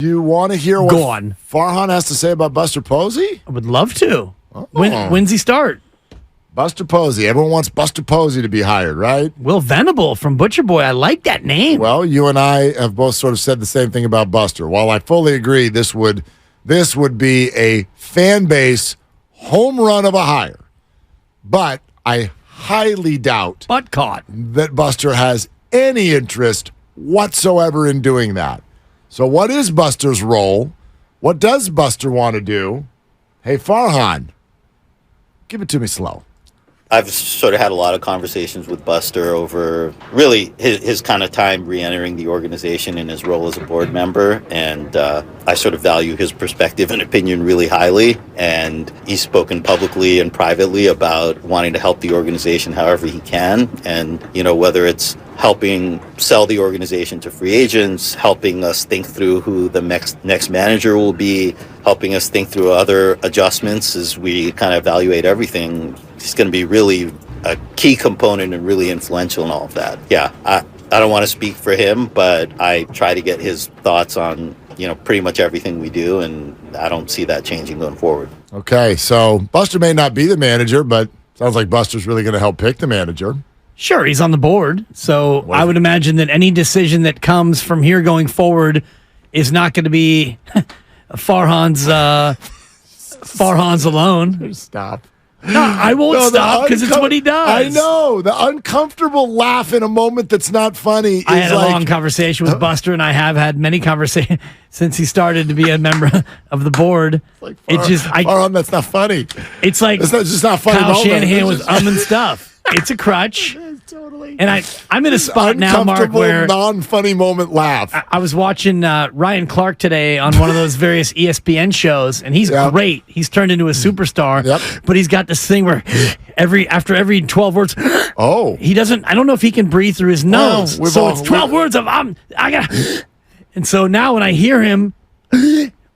You want to hear what Go on. Farhan has to say about Buster Posey? I would love to. Oh. When's he start? Buster Posey. Everyone wants Buster Posey to be hired, right? Will Venable from Butcher Boy. I like that name. Well, you and I have both sort of said the same thing about Buster. While I fully agree this would be a fan base home run of a hire, but I highly doubt Butt caught. that Buster has any interest whatsoever in doing that. So what is Buster's role? What does Buster want to do? Hey, Farhan, give it to me slow. I've sort of had a lot of conversations with Buster over really his kind of time re-entering the organization in his role as a board member. And I sort of value his perspective and opinion really highly. And he's spoken publicly and privately about wanting to help the organization however he can. And, you know, whether it's helping sell the organization to free agents, helping us think through who the next manager will be, helping us think through other adjustments as we kind of evaluate everything. He's going to be really a key component and really influential in all of that. Yeah, I don't want to speak for him, but I try to get his thoughts on, you know, pretty much everything we do, and I don't see that changing going forward. Okay, so Buster may not be the manager, but sounds like Buster's really going to help pick the manager. Sure, he's on the board. So I would imagine that any decision that comes from here going forward is not going to be Farhan's alone. Stop. No, I won't stop because it's what he does. I know. The uncomfortable laugh in a moment that's not funny. I had a long conversation with Buster, and I have had many conversations since he started to be a member of the board. It's just Farhan, that's not funny. It's like it's just not funny. Kyle Shanahan with and stuff. It's a crutch. Totally. And I'm in a spot now, Mark, where non-funny moment laugh. I was watching Ryan Clark today on one of those various ESPN shows, and he's great. He's turned into a superstar. Yep. But he's got this thing where after every 12 words, he doesn't. I don't know if he can breathe through his nose. So it's 12 words of I got. And so now when I hear him,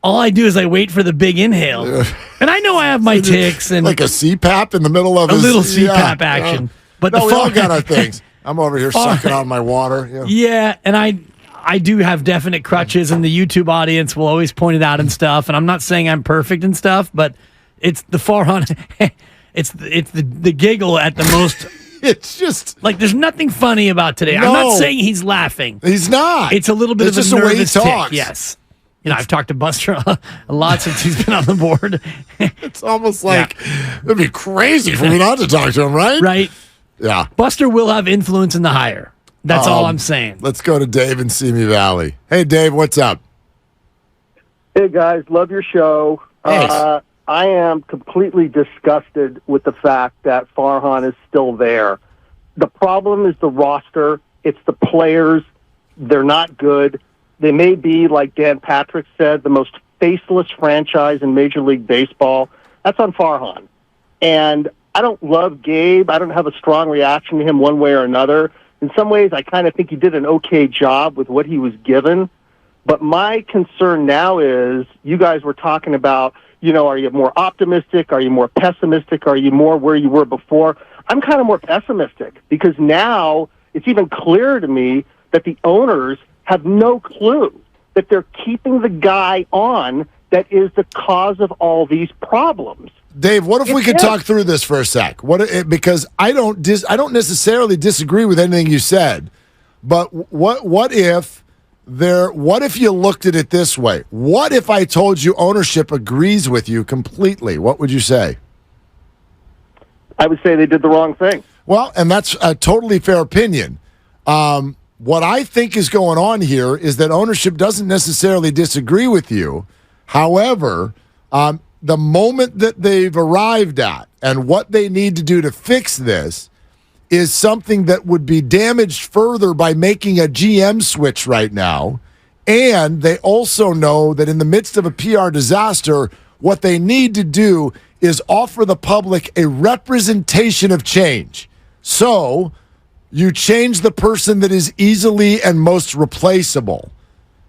all I do is I wait for the big inhale, and I know I have my tics and like a CPAP in the middle of a little CPAP action. But we all got our things. I'm over here sucking on my water. Yeah, and I do have definite crutches, and the YouTube audience will always point it out and stuff. And I'm not saying I'm perfect and stuff, but it's the Farhan. It's the giggle at the most. It's just like there's nothing funny about today. No. I'm not saying he's laughing. He's not. It's a little bit it's of just a the way he nervous tick. talks. Yes. You know, I've talked to Buster a lot since he's been on the board. It's almost like it'd be crazy for me not to talk to him, right? Right. Yeah. Buster will have influence in the hire. That's all I'm saying. Let's go to Dave in Simi Valley. Hey, Dave, what's up? Hey, guys. Love your show. Thanks. I am completely disgusted with the fact that Farhan is still there. The problem is the roster. It's the players. They're not good. They may be, like Dan Patrick said, the most faceless franchise in Major League Baseball. That's on Farhan. And I don't love Gabe. I don't have a strong reaction to him one way or another. In some ways, I kind of think he did an okay job with what he was given. But my concern now is, you guys were talking about, you know, are you more optimistic? Are you more pessimistic? Are you more where you were before? I'm kind of more pessimistic because now it's even clearer to me that the owners have no clue that they're keeping the guy on that is the cause of all these problems. Dave, what if we could talk through this for a sec? Because I don't necessarily disagree with anything you said, but what if you looked at it this way? What if I told you ownership agrees with you completely? What would you say? I would say they did the wrong thing. Well, and that's a totally fair opinion. What I think is going on here is that ownership doesn't necessarily disagree with you. However, the moment that they've arrived at and what they need to do to fix this is something that would be damaged further by making a GM switch right now. And they also know that in the midst of a PR disaster, what they need to do is offer the public a representation of change. So you change the person that is easily and most replaceable.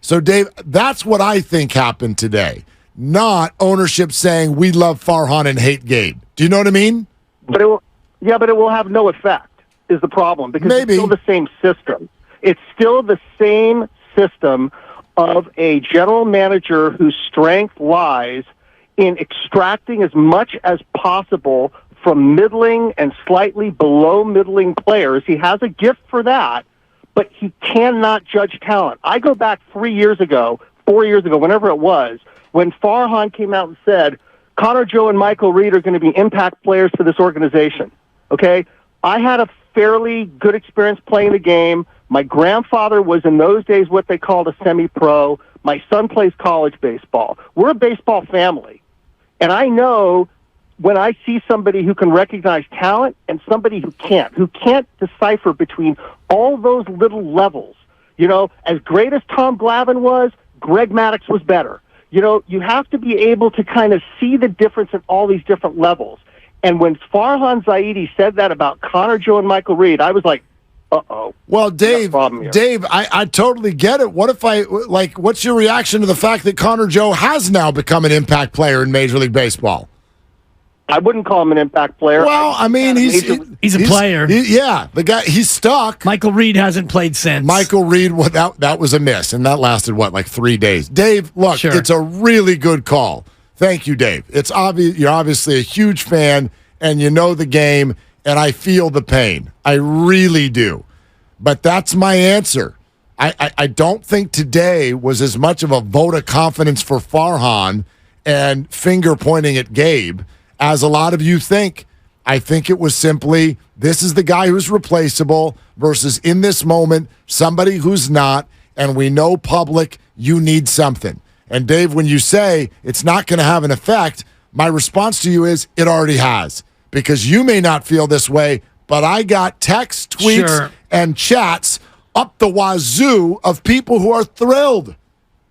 So, Dave, that's what I think happened today. Not ownership saying we love Farhan and hate Gabe. Do you know what I mean? But it will have no effect is the problem because it's still the same system. It's still the same system. of a general manager whose strength lies in extracting as much as possible from middling and slightly below middling players. He has a gift for that, but he cannot judge talent. I go back 4 years ago, whenever it was, when Farhan came out and said, Connor Joe and Michael Reed are going to be impact players for this organization. Okay? I had a fairly good experience playing the game. My grandfather was in those days what they called a semi-pro. My son plays college baseball. We're a baseball family. And I know when I see somebody who can recognize talent and somebody who can't decipher between all those little levels. You know, as great as Tom Glavine was, Greg Maddux was better. You know, you have to be able to kind of see the difference in all these different levels. And when Farhan Zaidi said that about Connor Joe and Michael Reed, I was like, uh-oh. Well, Dave, I totally get it. What if what's your reaction to the fact that Connor Joe has now become an impact player in Major League Baseball? I wouldn't call him an impact player. Well, I mean, he's a player. The guy, he's stuck. Michael Reed hasn't played since. Michael Reed, that was a miss, and that lasted, 3 days? Dave, look, It's a really good call. Thank you, Dave. It's obvious you're obviously a huge fan, and you know the game, and I feel the pain. I really do. But that's my answer. I don't think today was as much of a vote of confidence for Farhan and finger pointing at Gabe as a lot of you think. I think it was simply, this is the guy who's replaceable versus in this moment, somebody who's not, and we know public, you need something. And Dave, when you say it's not going to have an effect, my response to you is it already has. Because you may not feel this way, but I got texts, tweets, and chats up the wazoo of people who are thrilled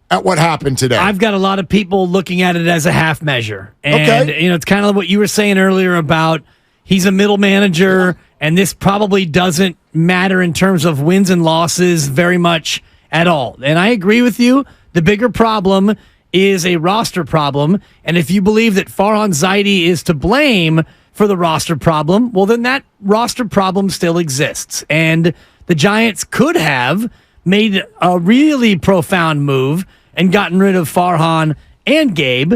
at what happened today. I've got a lot of people looking at it as a half measure. And, it's kind of what you were saying earlier about he's a middle manager, and this probably doesn't matter in terms of wins and losses very much at all. And I agree with you. The bigger problem is a roster problem. And if you believe that Farhan Zaidi is to blame for the roster problem, well, then that roster problem still exists. And the Giants could have made a really profound move and gotten rid of Farhan and Gabe.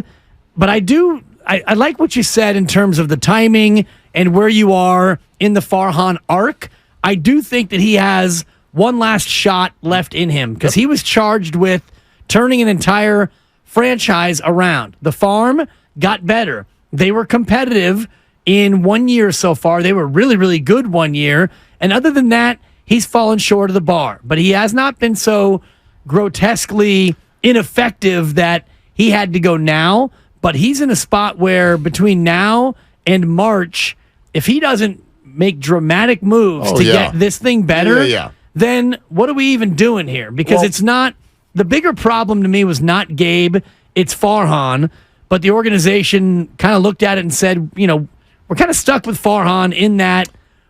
But I like what you said in terms of the timing and where you are in the Farhan arc. I do think that he has one last shot left in him because he was charged with turning an entire franchise around. The farm got better. They were competitive in 1 year so far. They were really, really good 1 year. And other than that, he's fallen short of the bar. But he has not been so grotesquely ineffective that he had to go now. But he's in a spot where between now and March, if he doesn't make dramatic moves to get this thing better, then what are we even doing here? Because it's not, the bigger problem to me was not Gabe, it's Farhan. But the organization kind of looked at it and said, we're kind of stuck with Farhan in that.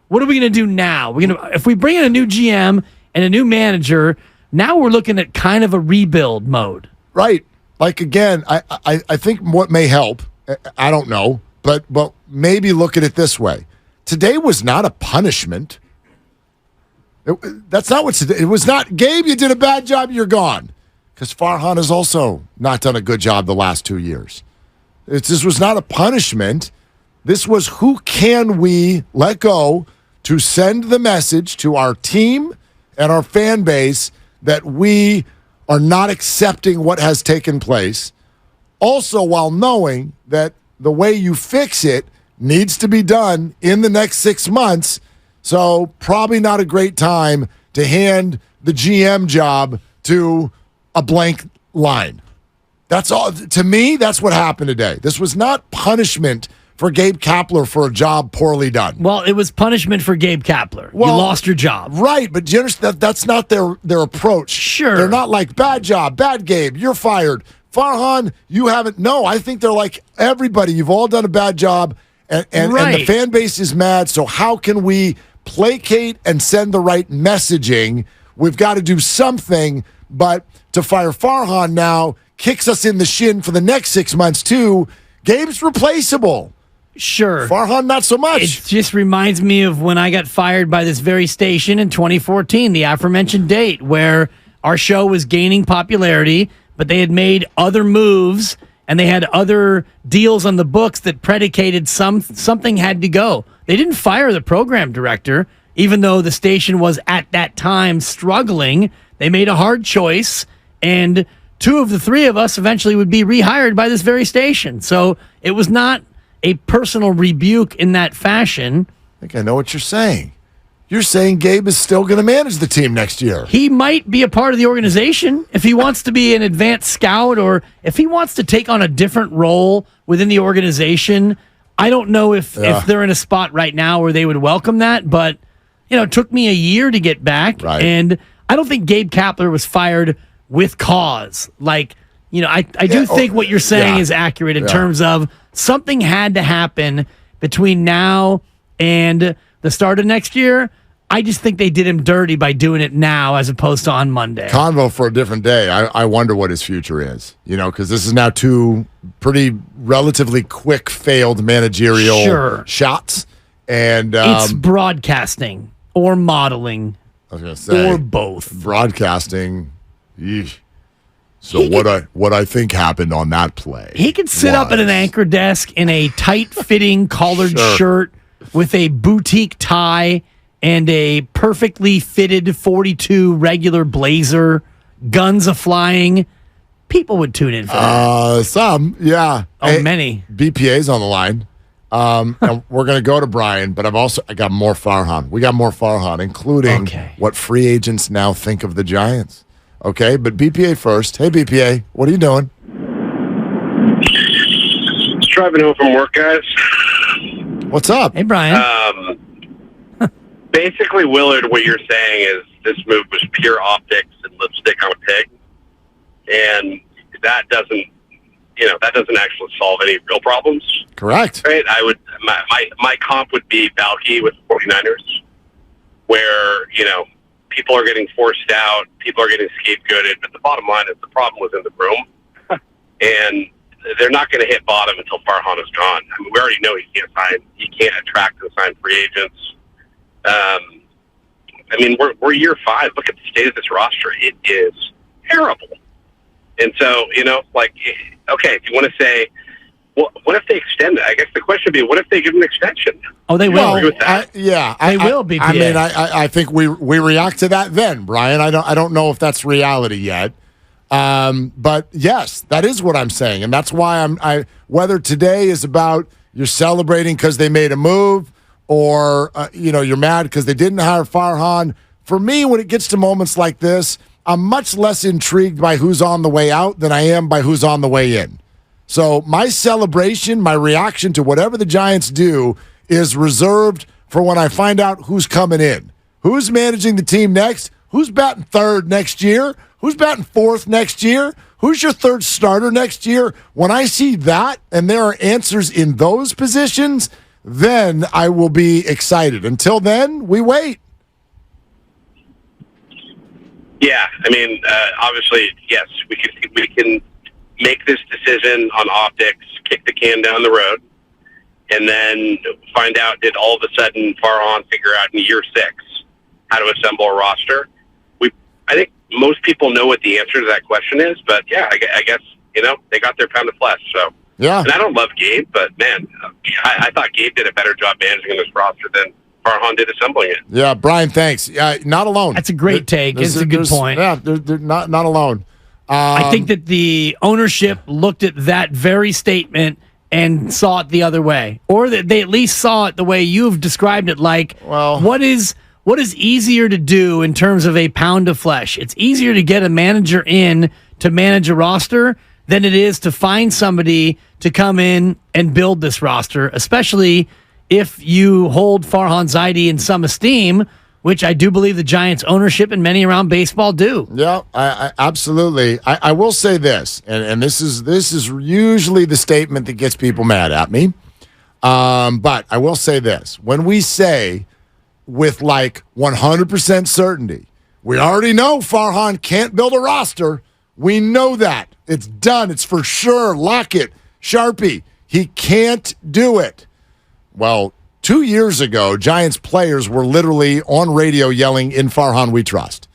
What are we going to do now? If we bring in a new GM and a new manager, now we're looking at kind of a rebuild mode. Right. Like, again, I think what may help, I don't know, but maybe look at it this way. Today was not a punishment. That's not what today. It was not, Gabe, you did a bad job, you're gone. Because Farhan has also not done a good job the last 2 years. This was not a punishment. This was who can we let go to send the message to our team and our fan base that we are not accepting what has taken place. Also, while knowing that the way you fix it needs to be done in the next 6 months. So probably not a great time to hand the GM job to a blank line. That's all. To me, that's what happened today. This was not punishment for Gabe Kapler for a job poorly done. Well, it was punishment for Gabe Kapler. You lost your job. Right, but do you understand that's not their approach. Sure. They're not like, bad job, bad Gabe, you're fired. Farhan, you haven't. No, I think they're like, everybody, you've all done a bad job, and the fan base is mad, so how can we placate and send the right messaging? We've got to do something, but to fire Farhan now kicks us in the shin for the next 6 months, too. Gabe's replaceable. Sure. Farhan, not so much. It just reminds me of when I got fired by this very station in 2014, the aforementioned date, where our show was gaining popularity, but they had made other moves and they had other deals on the books that predicated something had to go. They didn't fire the program director, even though the station was at that time struggling. They made a hard choice, and 2 of the 3 of us eventually would be rehired by this very station. So it was not a personal rebuke in that fashion. I think I know what you're saying. You're saying Gabe is still going to manage the team next year. He might be a part of the organization if he wants to be an advanced scout or if he wants to take on a different role within the organization. I don't know if they're in a spot right now where they would welcome that, but it took me a year to get back. Right. And I don't think Gabe Kapler was fired with cause. Like, I do think what you're saying is accurate in terms of something had to happen between now and the start of next year. I just think they did him dirty by doing it now as opposed to on Monday. Convo for a different day. I wonder what his future is, because this is now 2 pretty relatively quick failed managerial shots. And it's broadcasting or modeling I was going to say, or both. Broadcasting. Yeesh. So what I think happened on that play. He could sit up at an anchor desk in a tight-fitting collared shirt with a boutique tie and a perfectly fitted 42 regular blazer, guns a-flying. People would tune in for that. Some, yeah. Many. BPA's on the line. And we're going to go to Brian, but I got more Farhan. We got more Farhan, including what free agents now think of the Giants. Okay, but BPA first. Hey, BPA, what are you doing? Just driving home from work, guys. What's up? Hey, Brian. Basically, Willard, what you're saying is this move was pure optics and lipstick on a pig, and that doesn't actually solve any real problems. Correct. Right? My comp would be Balky with the 49ers, where people are getting forced out, people are getting scapegoated, but the bottom line is the problem was in the room, and they're not going to hit bottom until Farhan is gone. I mean, we already know he can't attract and sign free agents. We're year 5. Look at the state of this roster; it is terrible. And so, if you want to say, well, what if they extend it? I guess the question would be, what if they give an extension? Oh, they will. Agree with that? They will be. I think we react to that then, Brian. I don't know if that's reality yet. But yes, that is what I'm saying, and that's why whether today is about you're celebrating because they made a move, or you're mad because they didn't hire Farhan. For me, when it gets to moments like this, I'm much less intrigued by who's on the way out than I am by who's on the way in. So my celebration, my reaction to whatever the Giants do is reserved for when I find out who's coming in. Who's managing the team next? Who's batting 3rd next year? Who's batting 4th next year? Who's your 3rd starter next year? When I see that and there are answers in those positions, then I will be excited. Until then, we wait. Yeah, obviously, yes, we can make this decision on optics, kick the can down the road, and then find out, did all of a sudden Farhan figure out in year 6 how to assemble a roster? I think most people know what the answer to that question is, but yeah, I guess, they got their pound of flesh, so. Yeah. And I don't love Gabe, but man, I thought Gabe did a better job managing this roster than Farhan did assembling it. Yeah, Brian, thanks. Not alone. That's a great take. It's a good point. Yeah, they're not alone. I think that the ownership looked at that very statement and saw it the other way, or that they at least saw it the way you've described it. Like, what is easier to do in terms of a pound of flesh? It's easier to get a manager in to manage a roster than it is to find somebody to come in and build this roster, especially if you hold Farhan Zaidi in some esteem, which I do believe the Giants ownership and many around baseball do. Yeah, I absolutely. I will say this, and this is usually the statement that gets people mad at me. But I will say this. When we say with like 100% certainty, we already know Farhan can't build a roster. We know that. It's done. It's for sure. Lock it. Sharpie. He can't do it. Well, 2 years ago, Giants players were literally on radio yelling, "In Farhan we trust."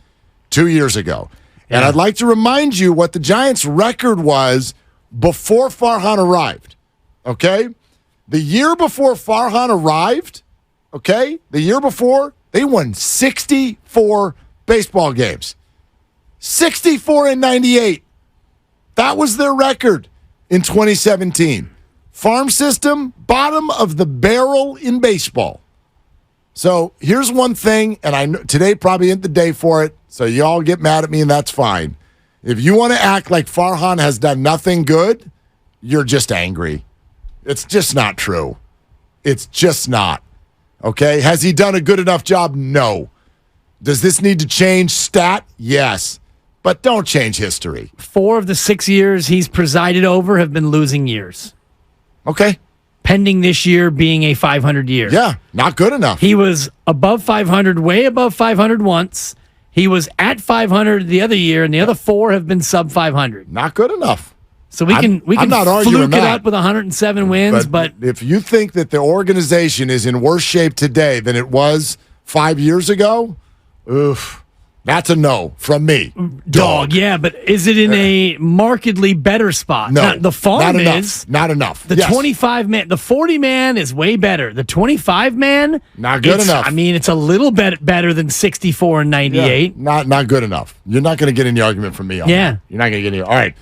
2 years ago. And I'd like to remind you what the Giants' record was before Farhan arrived. Okay? The year before Farhan arrived, okay, they won 64 baseball games. 64 in 98. That was their record in 2017. Farm system, bottom of the barrel in baseball. So here's one thing, and I know today probably isn't the day for it, so y'all get mad at me, and that's fine. If you want to act like Farhan has done nothing good, you're just angry. It's just not true. It's just not. Okay? Has he done a good enough job? No. Does this need to change stat? Yes. But don't change history. 4 of the 6 years he's presided over have been losing years. Okay. Pending this year being a 500 year. Yeah, not good enough. He was above 500, way above 500 once. He was at 500 the other year, and the other 4 have been sub 500. Not good enough. So we can not fluke it up with 107 wins, but if you think that the organization is in worse shape today than it was 5 years ago, oof. That's a no from me. Dog, yeah, but is it in a markedly better spot? No. Now, the farm is. Not enough. The 25-man, the 40-man is way better. The 25-man, not good enough. I mean, it's a little bit better than 64 and 98. Yeah, not good enough. You're not going to get any argument from me on that. You're not going to get any. All right.